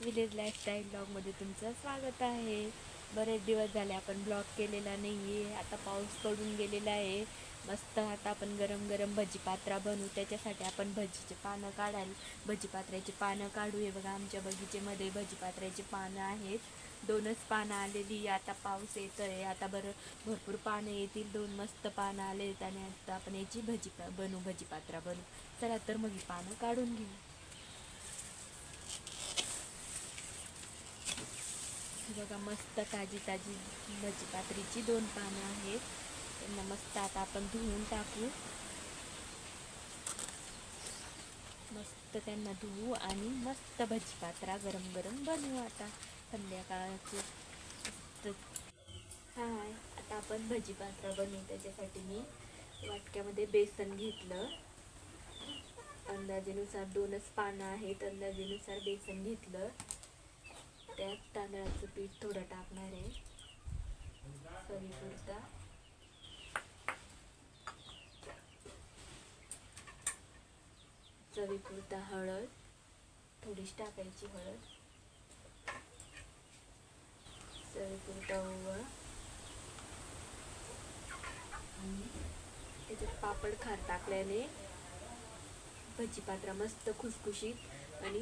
Village lifestyle ब्लॉगमध्ये तुमचं स्वागत आहे. बरेच दिवस झाले आपण ब्लॉग केलेला नाही आहे. आता पाऊस पडून गेलेला आहे. मस्त आता आपण गरम गरम भजीपात्रा बनवू. त्याच्यासाठी आपण भजीचे पानं काढायला भजीपात्र्याची पानं काढू. हे बघा, आमच्या बगीचेमध्ये भजीपात्र्याची पानं आहेत. 2च पानं आलेली. आता पाऊस येतो आहे. आता भरपूर पानं येतील. 2 मस्त पानं आलेत आणि आता आपण याची भजीपात्रा बनवू. चला तर मग ही पानं काढून घेऊ. बघा, मस्त ताजी ताजी भजीपात्रीची 2 पानं आहेत. त्यांना मस्त आता आपण धुवून टाकू. मस्त त्यांना धुवू आणि मस्त भजीपात्रा गरम गरम बनवू. आता संध्याकाळचे मस्त. हाय, आता आपण भजीपात्रा बनवू. त्याच्यासाठी मी वाटक्यामध्ये बेसन घेतलं. अंदाजेनुसार 2च पानं आहेत. अंदाजेनुसार बेसन घेतलं. त्यात तांदळाचं पीठ थोडं टाकणार आहे, चवीपुरता. चवीपुरता हळद, थोडीशी टाकायची हळद. चवीपुरता ओवा आणि त्याच्यात पापड खार टाकल्याने भजीपात्रा मस्त खुसखुशीत आणि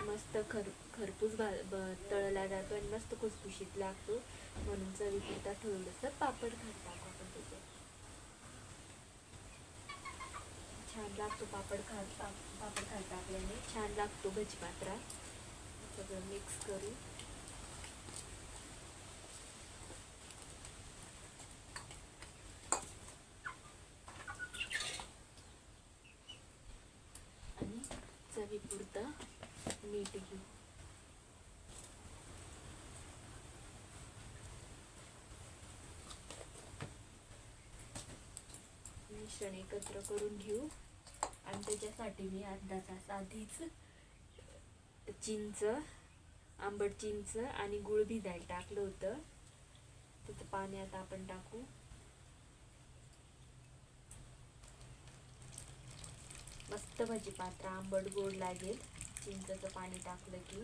मस्त खरपूस तळला जातो आणि मस्त खुसखुशीत लागतो. म्हणून चवीपुरता थोडंसं पापड खार टाकू आपण त्याच्यात. छान लागतो पापड खार टाकल्याने छान लागतो भजीपात्रा. सगळं मिक्स करू. आणि चवीपुरतं मीठ घेऊ. मिश्रण एकत्र करून घेऊ आणि त्याच्यासाठी मी अर्धा तास आधीच आंबट चिंच आणि गुळ भिजायला टाकलं होतं. त्याचं पाणी आता आपण टाकू. मस्त भजीपात्रा आंबट गोड लागेल चिंचचं पाणी टाकलं की.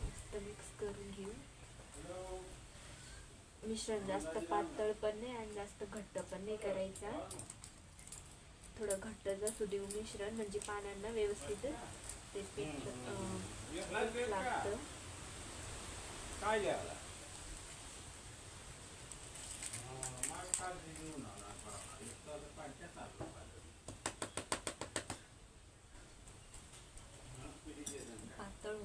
मस्त मिक्स करून घेऊ. मिश्रण जास्त पातळ पण नाही आणि जास्त घट्ट पण नाही करायचा. थोडं घट्ट असू देऊ मिश्रण, म्हणजे पानांना व्यवस्थित ते पीठ लागतं. पातळ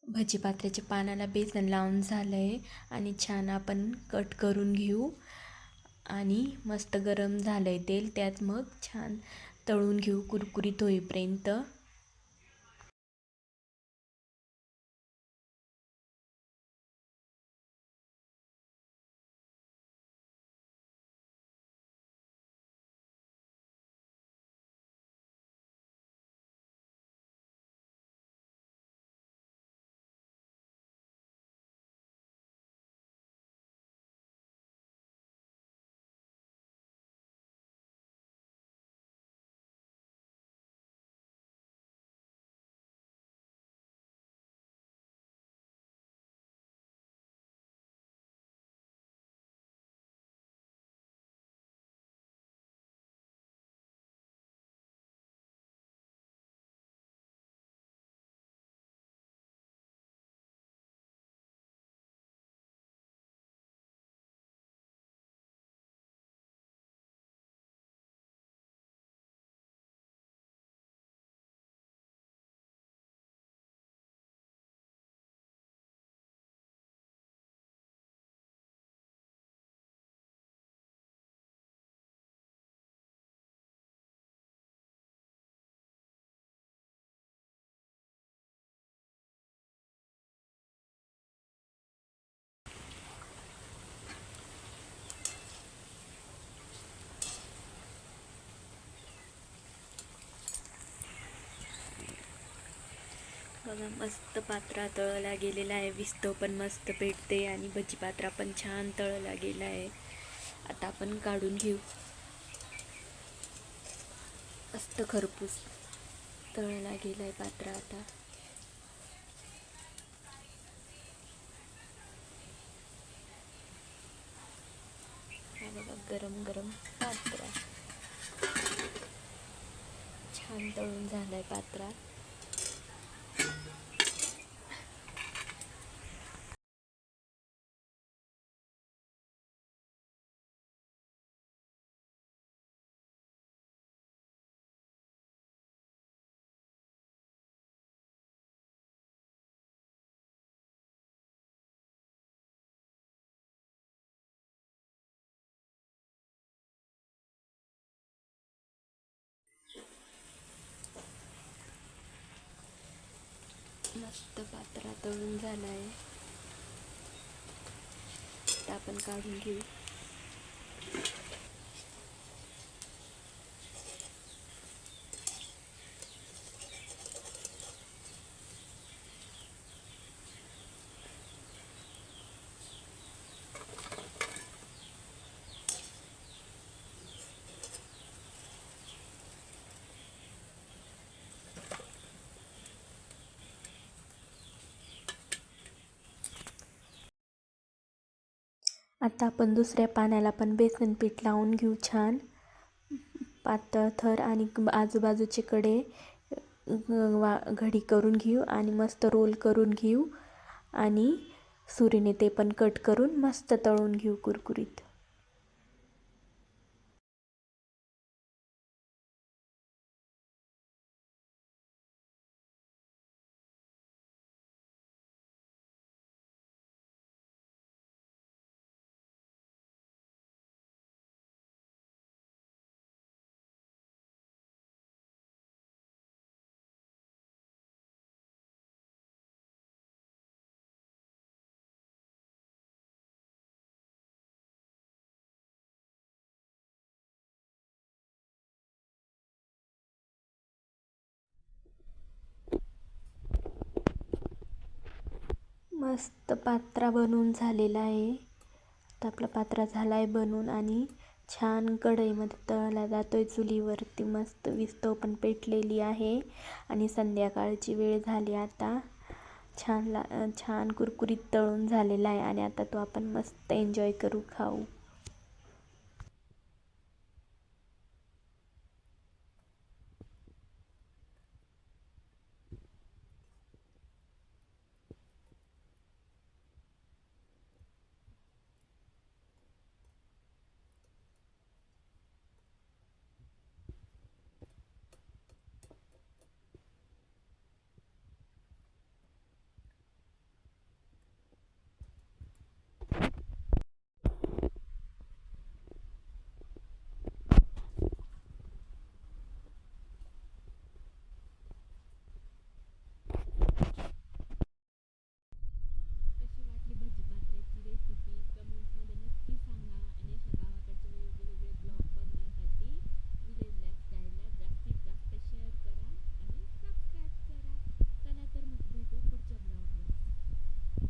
भजीपात्र्याच्या पानाला बेसन लावून झालं आहे आणि छान आपण कट करून घेऊ. आणि मस्त गरम झालं आहे तेल, त्यात मग छान तळून घेऊ कुरकुरीत होईपर्यंत. बघा मस्त पात्रा तळला गेलेला आहे. विस्तव पण मस्त पेटते आणि भजी पात्रा पण छान तळला गेला आहे. आता आपण काढून घेऊ. मस्त खरपूस तळला गेलाय पात्रा. आता हा बघा गरम गरम पात्रा छान तळून झालाय पात्रा. मस्त पात्रा तळून झालाय. आता आपण काढून घेऊ. आता आपण दुसऱ्या पाण्याला पण बेसन पीठ लावून घेऊ छान पातळ थर आणि आजूबाजूचे कडे घडी करून घेऊ आणि मस्त रोल करून घेऊ आणि सुरीने ते पण कट करून मस्त तळून घेऊ कुरकुरीत. मस्त पात्रा बनवून झालेला आहे. आता आपला पात्रा झाला आहे बनवून आणि छान कढईमध्ये तळला जातोय चुलीवरती. मस्त विस्तव पण पेटलेली आहे आणि संध्याकाळची वेळ झाली. आता छान कुरकुरीत तळून झालेला आहे आणि आता तो आपण मस्त एन्जॉय करू खाऊ.